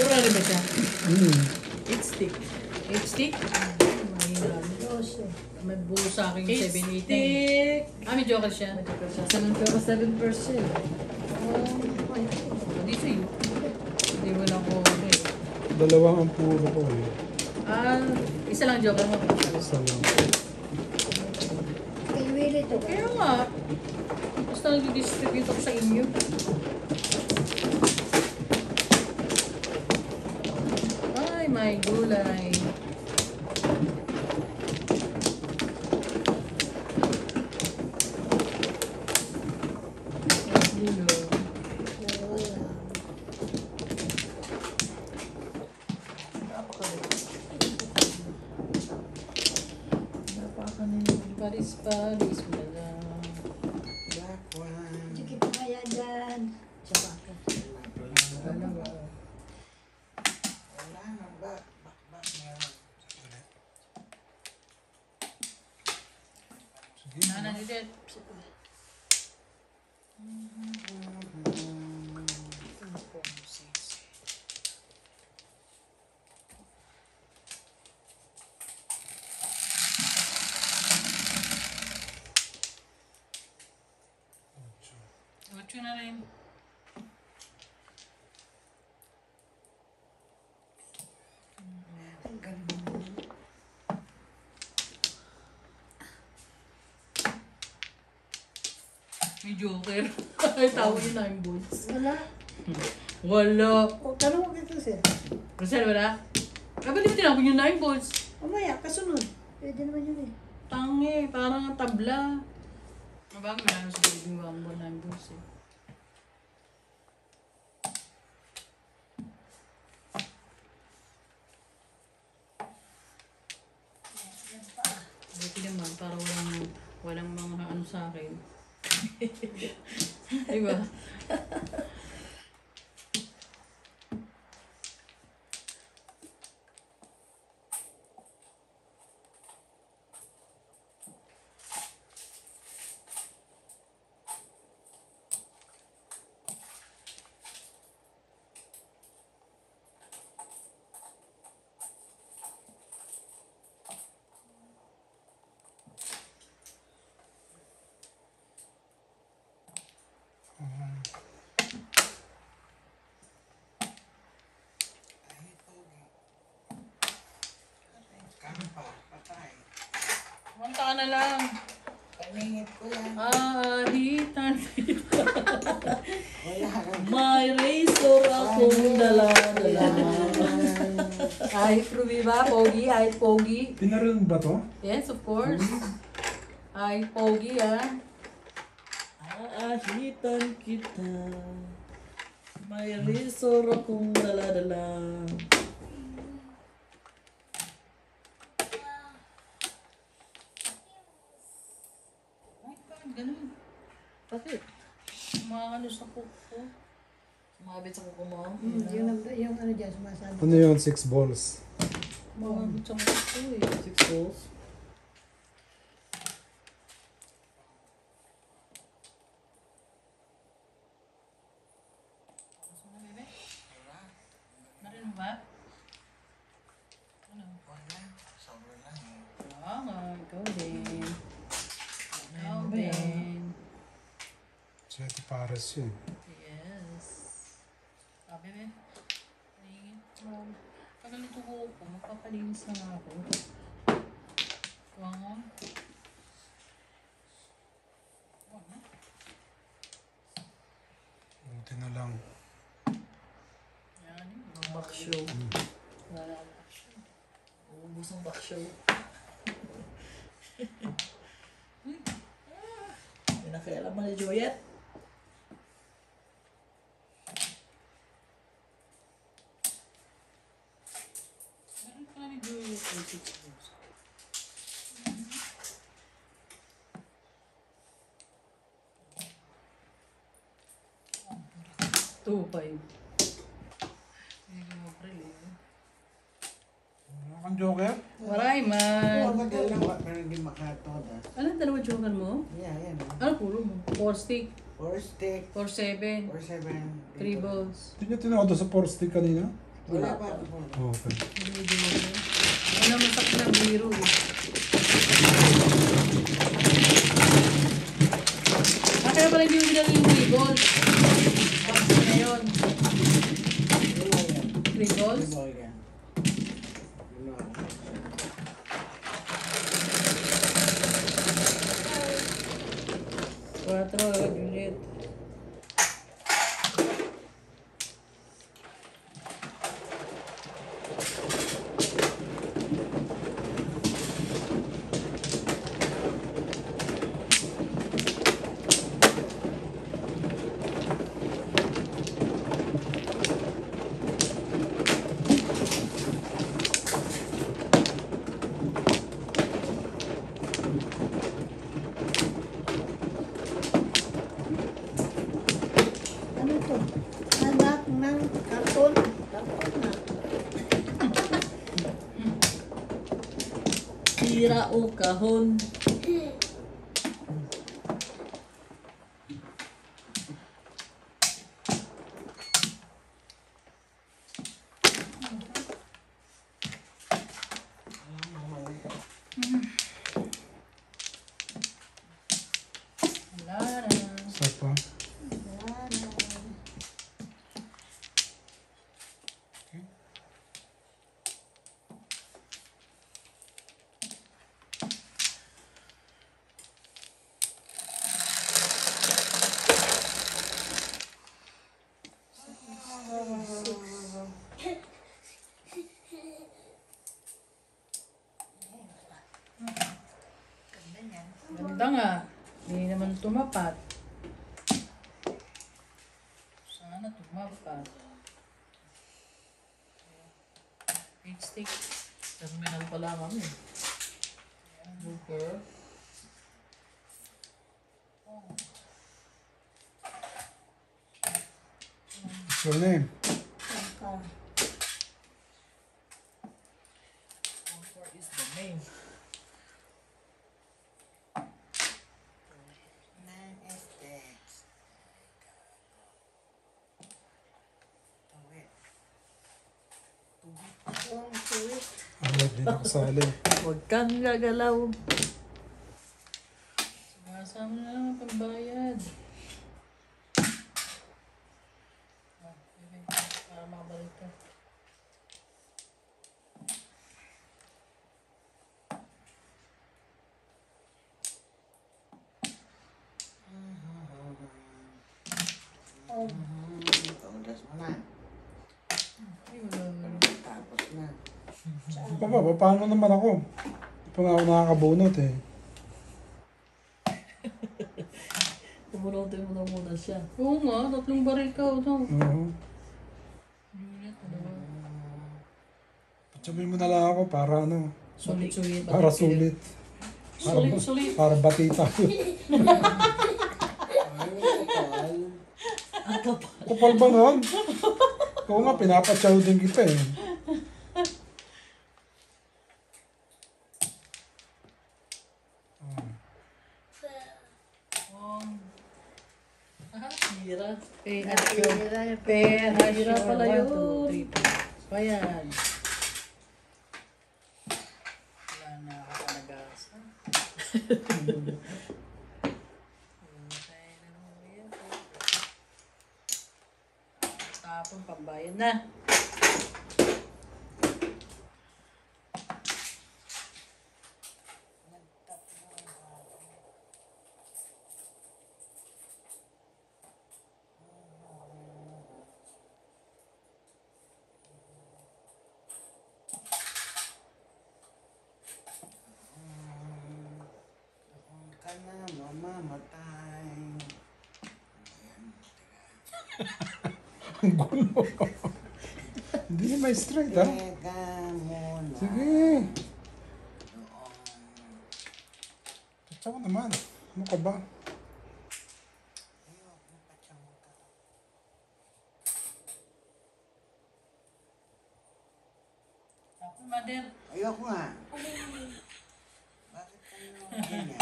Pura rin ba siya? It's stick. 8 stick? Mahina. May buo sa akin yung 7, 8, 9. Stick! May joker siya. May joker siya. 7%. Hindi sa'yo. Hindi mo lang ko eh. Dalawang ang puro ko eh. Isa lang joker mo. Isa lang. Kay Willie to. Kaya nga. Basta nag-distribute ako sa inyo. Ay, may gulay. Paris mo lang. Black one. Sige pa kaya dyan. Tsaka ako. Wala nga ba? Back meron. Nana, Juliet. Ocho na rin. Ang galing. May joker. Ay, tawag yun 9 volts. Wala. Wala. O, tanong mo dito sir. Rosel, wala? Kapag di mo tinapon yung 9 volts. Mamaya, kasunod. Pwede naman yun eh. Tangi, parang tabla. Mabago na naman sa baby mo ang 9 volts eh. Buti naman, para walang mga ano sa akin. Diba? Kami pa, patay. Manta ka na lang. Paningit ko lang. Ahitan. Wala kang May razor akong dala-dala. Ay, Ruby ba? Pogi? Ay, Pogi. Pinaroon ba to? Yes, of course. Ay, Pogi ah. Aahitan kita. May razor akong dala-dala. Ay, bakit ganun? Bakit? Mga ano sa kuko. Sumabit sa kuko mo? Yung ano dyan, sumasabi. Ano yun? 6 balls. Mga ano sa kuko eh. 6 balls. Narin mo ba? Ano? wala. Sobra lang eh. Ikaw din. Ikaw din. Siyete pares yun. Yes. Bebe. Paligid. Pag nalito ko po, magpapalinis na nga ako. Wow. Wow. Buti na lang. Yan. Ang backshow. Wala na siya. Ubus ang backshow. Hindi na kaya alam ni Juliet. Meron pa ni Juliet ay 6 years. Two, five. Hindi ko ma-prelieve. Ano kang joker? Waray man. Matagal lang ba? Pero hindi makatoda. Anong dalawa joker mo? Yeah, yan. Ano puro mo? 4 stick, 4 stick, 4 7, 4 7. 3 balls. Hindi niya tinodo sa 4 stick kanina? Wala pa ako. Okay. Wala masakit na biro. Kaya pala hindi mo binali yung Wiggles. Box na yun. Wiggles? Quatro, Juliet. Ano to? Anak ng karton. Karton na. Tira o kahon. Wala na. Isa pa. Wala na. Ganda nga. Hindi naman tumapat. Sana tumapat. Big stick. Terminal pala kami. Booker. What's your name? Booker is the name. Ang sweet. Alad din ako sali. Huwag kang gagalaw. Sumasama na naman pagbayad. Okay. Para makabalik ka. Paulas mo na. Ay, wala na. Tapos na. Baba, paano naman ako? Hindi pa nga ako nakakabunot eh. Tumunutin mo na muna siya. Oo nga, 3 baril ka. Ano? Oo. Juliet, ano ba? Sabihin mo na lang ako para ano, Sulit-sulit. para sulit. Sulit. Para batita. Kupal ba nun? Oo nga, pinapatsaw din kita eh. Tira. Pay at your pair. Hira pala yun. 1, 2, 3, 4. So, ayan. Wala na ako palagasa. Tapon, pambayad na. Ka na mamamatay. Ang gulo. Hindi na may straight ha. Teka muna. Sige. Patsaw naman. Ano ka ba? Tapon, mother. Ayoko nga. Bakit ka naman ganyan?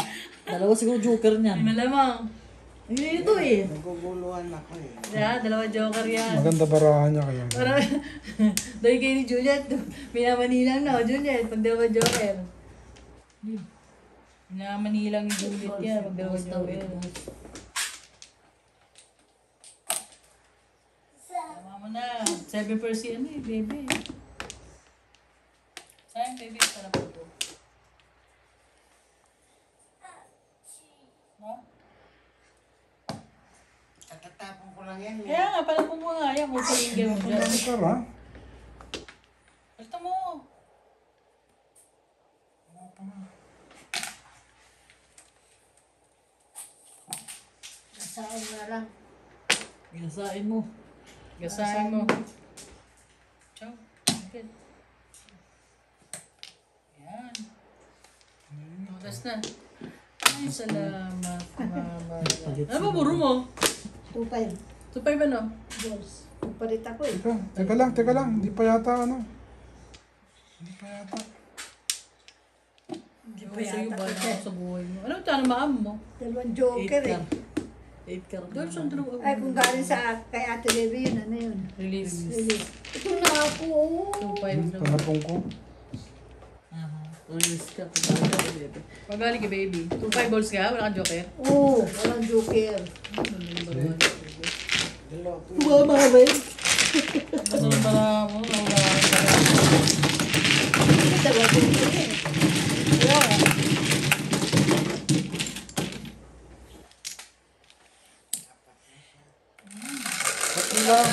Dalawa siguro joker niyan. Malamang. Hindi ito eh. Naguguluhan ako eh. Yeah, dalawa joker yan. Maganda barahan niya kaya. Para, dahil kayo ni Juliet, minamanilang na, Juliet, pag dalawa joker. Minamanilang ni Juliet yan, pag dalawa joker. Tama mo na, 7% ano eh, baby. Sayang baby, sarap ito. No? Katatapon ko lang yan eh. Kaya nga, pala mo nga yan, kung palinggan mo dyan. Ano ka ra? Basta mo. Saan na lang. Ginasain mo. Gasahin mo. Ciao. Okay. Yan. Tutas na. Ay, salamat, mama. Ano ba buro mo? 2.5 Tupay ba no? balls. Nagpalit ako eh. Teka lang. Hindi pa yata ano. Hindi pa yata. Hindi pa sa'yo ba na ako sa buhay mo? Ano ito? Ano maam mo? Dalawang 8 joker eh. car. 8 car. Doon sa dalawa. Ay, kung galing sa kay Ate Debbie yun, ano yun? Release. Release. Ito na ako. Tupay daw. Panapong ko. Release ka. Pagkakita dito. Pagaling ka baby. 2-5 balls ka? Wala kang joker? Oo, walang joker. Tumama ka ba yun? Basta lang pala mo. Wala kang joker. Dalawang joker eh. Kaya nga. Pati lang.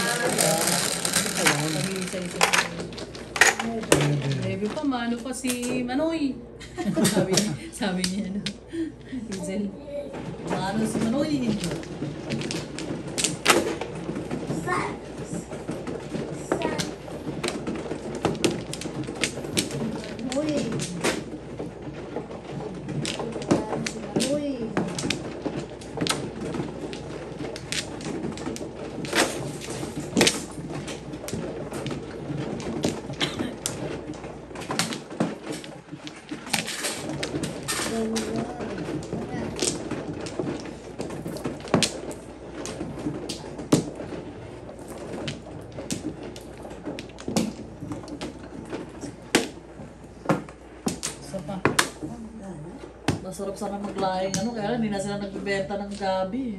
Pag-iisa-isa. Baby pa, mano pa si Manoy. sabi niya ano. Hazel. Maano si Manoy. Uy. Uy. Isa pa. Masarap sana maglaing ano, kaya lang hindi na sila nagbibenta ng gabi.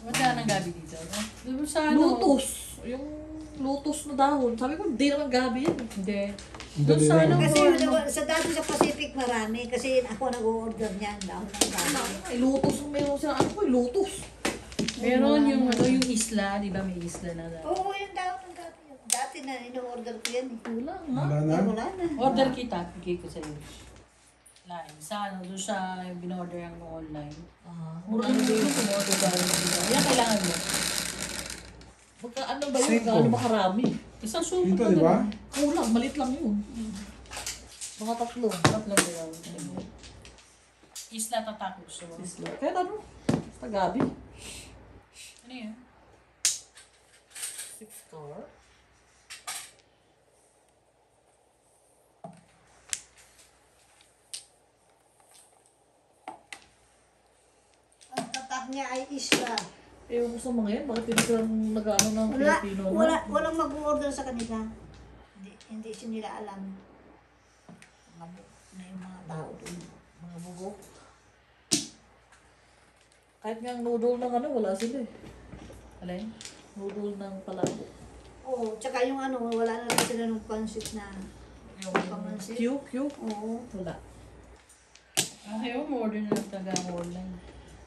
Wala nang gabi dito. No? Diba sa ano? Lotus. Yung lotus na dahon. Sabi ko, hindi naman gabi yan. Hindi. Ang Doon dali sa lang. ano? Kasi ano? sa dati sa Pacific marami. Kasi ako nag-order niyan. Daw ng gabi. Ay, lotus ang meron sila. Ano ko, lotus. Meron yung ano yung isla, di ba may isla na Oo, yun daw ng gabi. Dati na ino-order ko yan eh. Kulang, ha? Wala na. Ay, wala na. Order kita, bigay ko sa'yo. Line. Sa ano, doon sa bin-order ang online. Mura Ano na din din. yung order ba? Yan kailangan mo. Magka, ano ba yun? Cinco. Gaano ba karami? Isang suko Dito, pa di ba? na. Kulang, malit lang yun. Mga tatlo. Tatlong dilaw. Isla tatakos. So, Sisla. Kaya ano? Basta gabi. ano yun? 6 car. Ang tatak niya ay isla. Ewan ko sa mga yan, bakit hindi silang nag-ano ng Wala, Filipino na? walang mag-order sa kanila. Hindi siya nila alam. Mga na yung mga tao doon. Mga bugo. Kahit nga ang noodle ng ano, wala sila eh. Alin? Noodle ng palabo. Oo, tsaka yung ano, wala na lang sila ng pancit na Yung pamansit. Q. Oo. Wala. Okay, mo order na lang talaga online.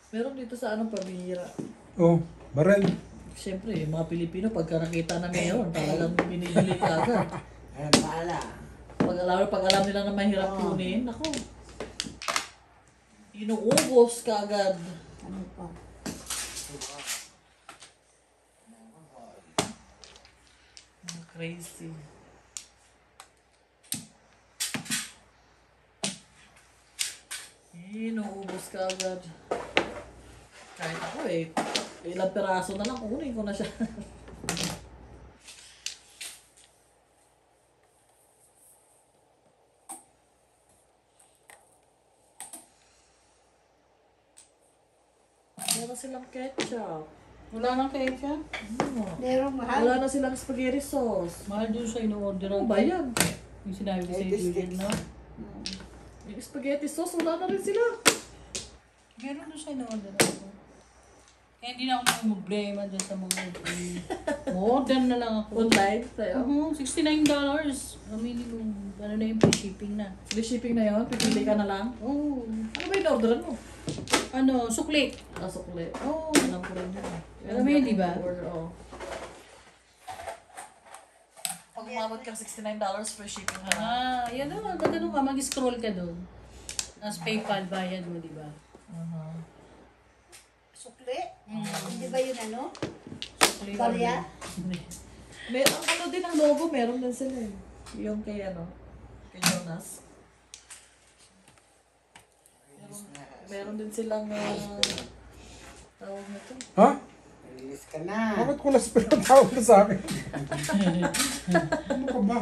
Meron dito sa anong pamihira. Oh, barel. Siyempre, yung mga Pilipino, pagka nakita na meron, talagang binibili ka agad. Ay, pala. Pag alam nila na mahirap kunin, ako. Inuubos ka agad. Ano pa? Crazy. Inuubos ka agad. Kahit ako eh, ilang peraso na lang, kunin ko na siya. Meron silang ketchup. Wala nang ketchup. Merong mahal. Wala na silang spaghetti sauce. Mahal doon sa in-order Ano ang ba yan? yung sinabi ko sa Eighty Julian, sticks. no? Yung spaghetti sauce, wala na rin sila. Meron doon sa in-order ako. Kaya hindi na ako problema dyan sa mga order na lang ako. Online tayo. $69. Minimum. Ano na yung free shipping na. Free shipping na yun, pipili ka na lang. Oh. Ano ba yung orderan mo? Ano, sukli. Sukli. Oh. Alam ko rin yun. Alam mo yun, di ba? Order, oh. Pag umabot ka $69, free shipping na. Yan o. Nagano ka, mag-scroll ka doon. Tapos PayPal, bayad mo, di ba? Sukli? Hindi ba yun ano? Sukli. Barya? May, ang ano din ang logo, meron din sila eh. Yung kay kay Jonas. Meron din silang, tawag na to. Ha? Release ka na. Bakit kulas pa yung tawag ka sa akin? Ano ka ba?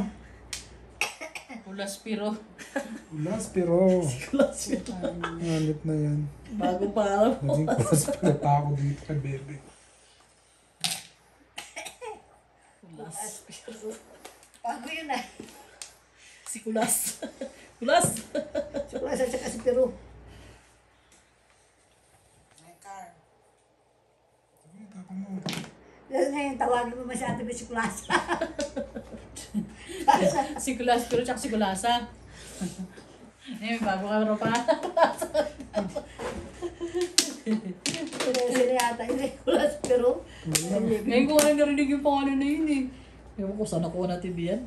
Kulas piro. Kulas pero... Kulas yun. Hanip na yan. Bagong pangalan mo. Naging kulas pero tako dito kay bebe. Kulas. Bago yun ah. Si Kulas. Kulas! Chocolate at saka si Peru. My car. Tako mo. Dahil ngayon, tawagin mo masyado ba si Kulasa? Si Kulas piro tsaka si Kulasa. May bago ka rin pa. Sila yata, hindi Kulas Peru. Ngayon ko nga narinig yung pangalan na yun eh. Ewan ko saan nakuha natin yan.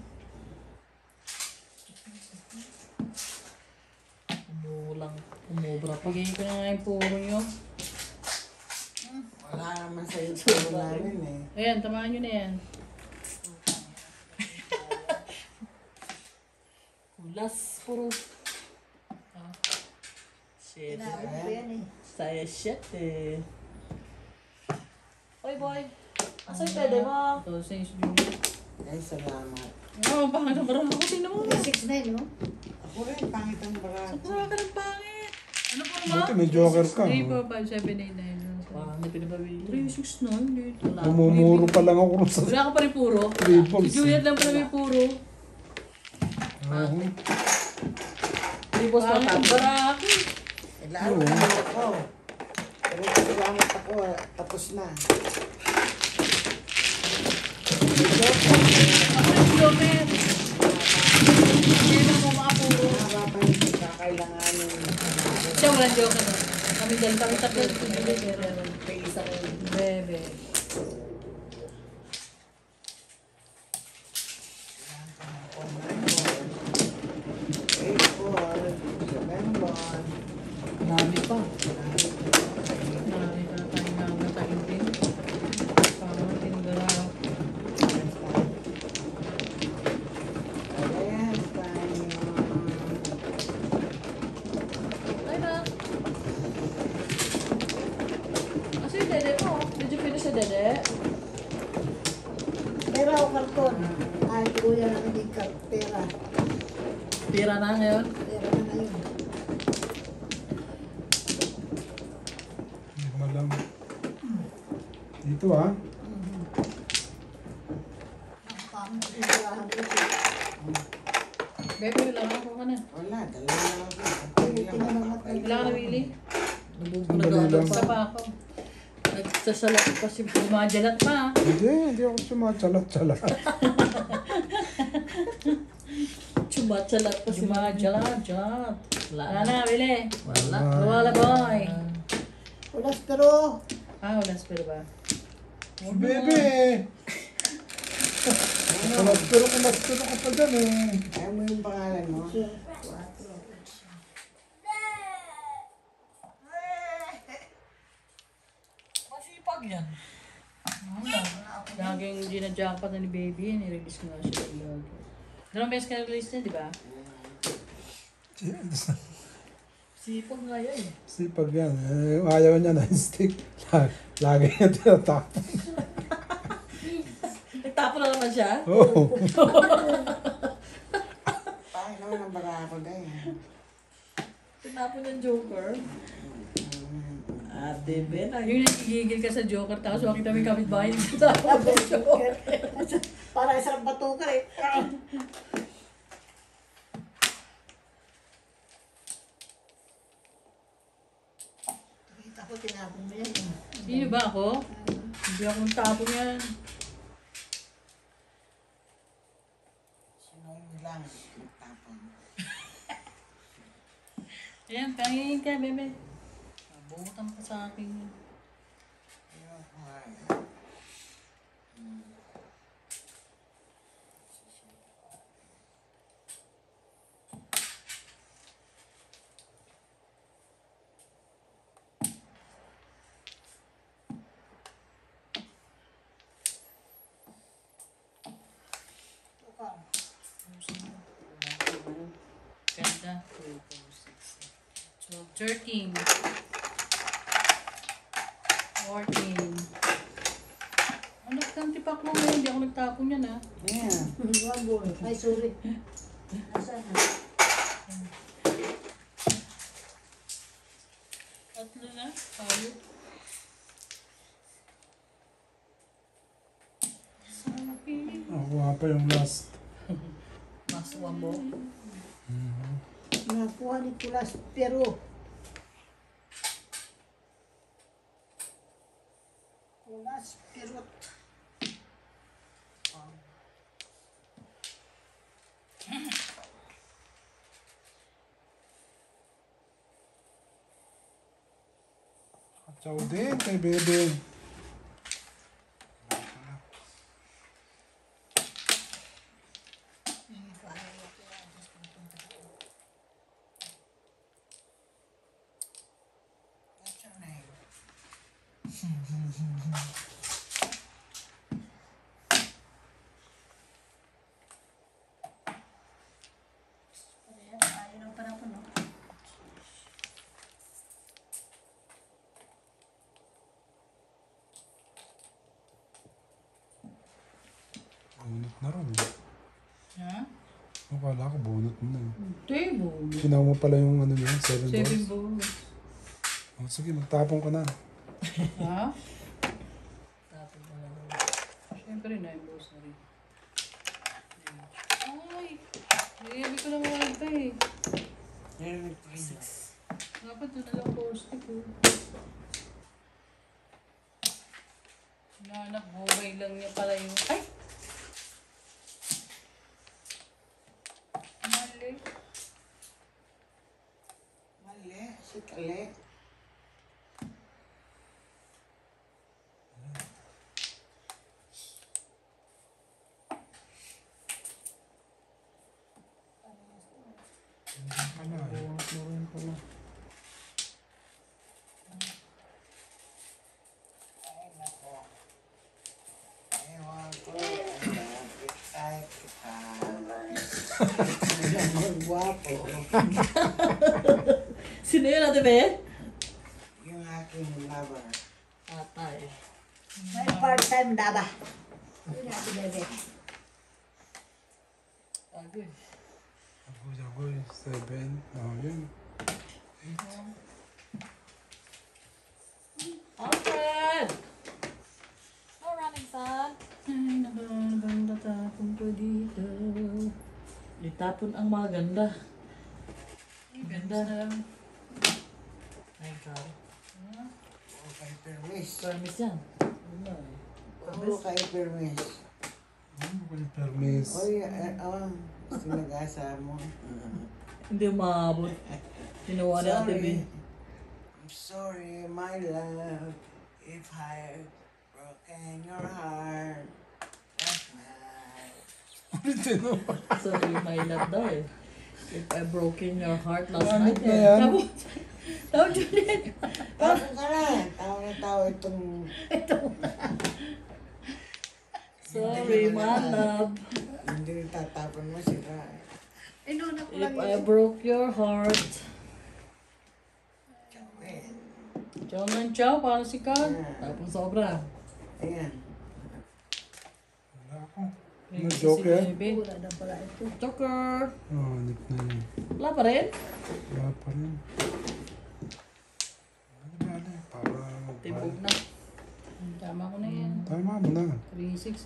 Umubra pa. Bigay ko na nga yung puro nyo. Wala naman sa YouTube namin eh. Ayan, tamaan nyo na yan. Kulas, puro. Shit. Tinawag ko yan eh. Saya shit eh. Oy boy. Asa yung pwede mo? Ito, sa Julian. Ay, salamat. Oo, pangit ang barang ako. Sino mo? 6'9", no? Ako rin, pangit ang barato. Wala ka ng pangit. Ano po ba? Buti may joker ka. 345-789. Parang hindi pinababili. 369 dito. Mumumuro pa lang ako sa Wala ka pa rin puro. triples. Si Juliet lang pala may puro. Tripos pa Pangit ang tapos. barako. Lalo na ako. Pero salamat ako, tapos na. Ako yung joker. Kailan mo mga puro. Haba pa yung kakailanganin. Siya walang joker. Kami dahil kami tatlo. Kay isa ko. Bebe. Marami pa. Marami na tayo na nakaintin. Parang tinagara. Ay na. Asa yung dede mo? Did you finish the dede? Pera o karton? Ay, kuya na hindi pera. Pira na ngayon. Pera na ngayon. Hindi ko alam. Dito ah. Nakakamo sa tirahan ko siya. Bebe, lang ako ka na. Wala, dalawa na ako. Kailangan na Willy. Nabubulagado Isa pa. pa ako. Nagsasalat pa si Lumajalat pa. Hindi ako sumatsalat-tsalat. Chumatsalat pa si Lumajalat. Wala Wala na. na, Willy. Wala. Wala boy. Kulas Peru. Wala spell ba? Si bebe! Kulas pero ka pa dyan eh. Ayaw mo yung pangalan mo? Masipag yan. Laging ginadjackpot na ni baby. Nirelease ko nga siya. Dalawang beses ka nag-release niya, di ba? Sipag nga yan eh. Sipag yan. Ayaw niya na stick. Lagi niya tinatapon. Nagtapo na naman siya. Oo. Pangit naman ang barato dahil. Tinapon yung Joker. Ate Ben, ay. Yung nagigigil ka sa Joker, tapos makita mo yung kapitbahay yung kasama mo sa Joker. Para isang batukar eh. Kita ko, tinapon mo yan. Sino ba ako? Hindi ako tapon yan. Sinong lang tapon. Ayan, kain ka, bebe. Nabutan ka sa akin. Ayoko nga. Tukar. Ganda. 2, 4, 6, 12, 13. 14. Ano kang tipak mo ngayon? Hindi ako nagtapon yan, ha? Ayan. Wag boy. Ay, sorry. Nasaan na? Tatlo na. Tayo. Sabi. Nakuha pa yung last. Maswa mo. Nakuha ni Tulas, pero Tulas, pero Ciao din kay Bebe. What's your name? ayaw ng panahon, no? Bunot na ron. Ha? Akala ko bunot mo na. Table. Kinaw mo pala yung ano yun, 7 7 balls. balls. Oh, sige, magtapon ka na. Ha? Tapos na lang. Siyempre, 9 balls na rin. Ay! Hindi ko na mawag eh. Narinig ko rin. Dapat doon na lang post ko. Nanak, bugay lang niya pala yung... Ay! Mali. Mali. Sikali. Ay, nako. Ewan ko. Ay, kita. Ang gwapo. Sino yun, Ate Ben? Yung aking lover. Atay. May part-time daba. Yun na si Bebe. Agoy. Agoy, 7. Oh, yun. Alfred! Oh, running son. Ay, nakaganda tapong ko dito. Itapon ang maganda. Ay, ganda. Ay, karo. Puro kay Permis. Permis yan. Puro kay Permis. Permis. Oy, sinag-asa mo. Hindi umabot. Kinuha ni Ate Ben. I'm sorry, my love, if I broken your heart. That's not. Sorry, my love daw eh. If I broken your heart last Ano night na eh. yan? Tawag Juliet. Tawa ka na. Tawa na tawa itong... Sorry, my love. Hindi tatapon mo sila. Inuna ko If lang I yun. broke your heart. Chawin. Chow ng chow, para si Carl. Tapos sobra. Ayan. Wala ako. Ano, Joker? Wala na pala ito. Joker. Oh, nip na yun. Wala pa rin. Wala pa rin. Ano ba, ano? Para Timbog na. Tama ko na yan. Tama mo na. 3-6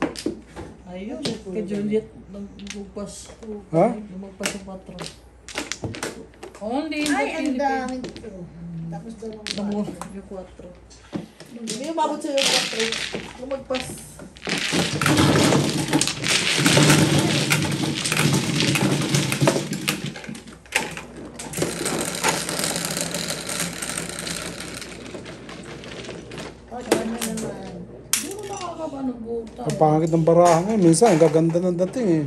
Ayun, kay Juliet, lumagpas. Ha? Lumagpas yung 4. Only in the Ay, ang Philippines. dami ito. Tapos dalawang Namu, baso. yung 4. Hindi umabot sa'yo yung 4. Lumagpas. O, saan na naman? Hindi mo nakakabanog buta. Ang pangit ng barahan ngayon. Minsan, ang gaganda ng dating eh.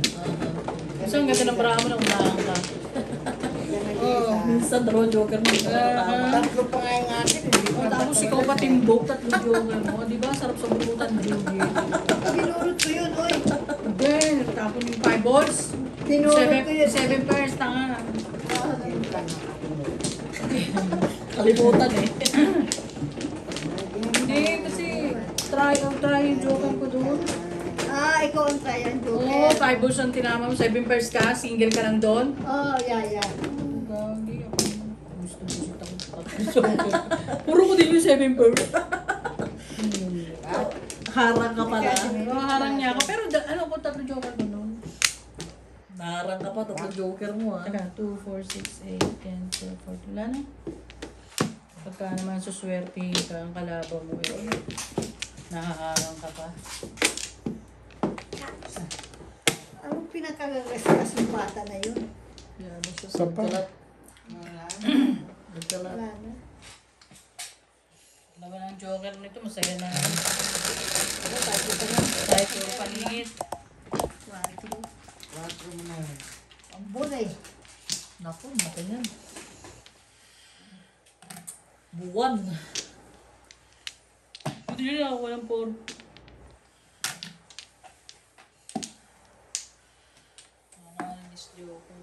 Isang ganda ng bravo ng unahan ka. Oh. Minsan, dalawang joker mo. Tama. Tatlo pa nga yung akin. Hindi Oh, pa tapos ikaw pa timbog, tatlong joker mo. Di ba? Sarap sa burutan, Julie. Tinurot ko yun, oy. Then, tapon yung 5 balls. Tinurot ko yun. 7 pairs, tanga. Kalimutan eh. Hindi, kasi try yung joker ko doon. Ah, ikaw ang trying Oo, joker. 5 balls ang tinama mo, 7 pairs ka, single ka lang doon. Oh, yeah. Gagi ako. Gusto ako. Puro ko din yung 7 pairs. Harang ka pala. Harang niya ako. Pero ano ko, tatlo joker ko doon. Naharang ka pa, tatlo joker mo ah. Teka, 2, 4, 6, 8, 10, 12, 14. Wala na. Pagka naman suswerte ka ang kalaban mo, nahaharang ka pa. Anong pinakagagasgas yung bata na yun? Yan, siya Sa pa. nagkalat. Nagkalat. Wala na. Laban ng joker nito, masaya na. Ako, tayo ka na. Kahit puro paligid. 4. Quatro mo na yun. Ang bunay. Naku, natin yan. Buwan. Buti yun ako, walang 4. Nakakalinis joker.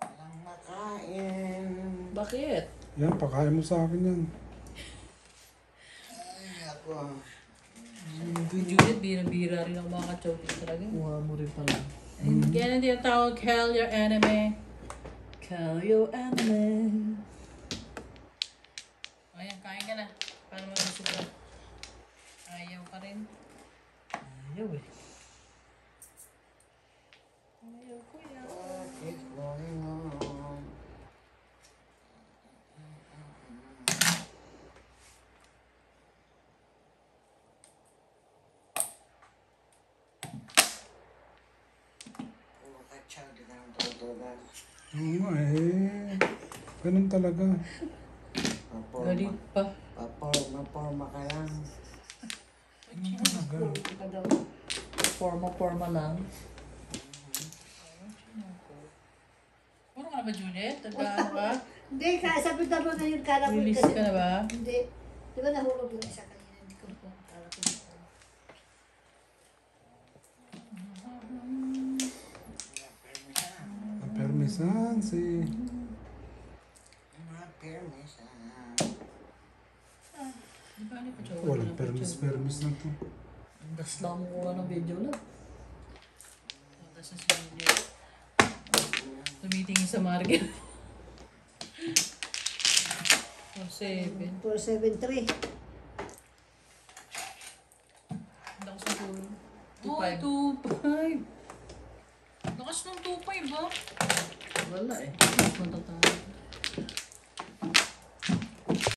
Walang makain. Bakit? Yan, pakain mo sa akin yan. Ay, ako. Si Juliet, bira-bira rin ako makaka-choking talaga. Kuha mo rin pala. Kaya na tinatawag, kill your enemy. Call your enemy. Ayan, kain ka na. Para mag-usap ka. Ayaw ka rin. Ayaw eh. Ayaw ko yan. What is going on? Puro katsyaw, di ka nang tutugan. Oo nga eh. Ganun talaga. Galit pa. Paporma ka lang. Forma lang. Puro ka na ba, Juliet? Nagkaano ka? Hindi, sabi mo na yung kala ko. Release ka na ba? Hindi. Di ba nahulog yung isa kanina? Hindi ko po. Kala ko. Permisan si... Mga permis, Di ba ano pa, Joker? Walang permis na to. Das lang mo kuha ng video lang. Tapos na si Juliet. Tumitingin sa market. 4-7. 473. Lakas ng tulog. 2-5. Lakas ng 2-5 ba? Wala eh. Matatawag.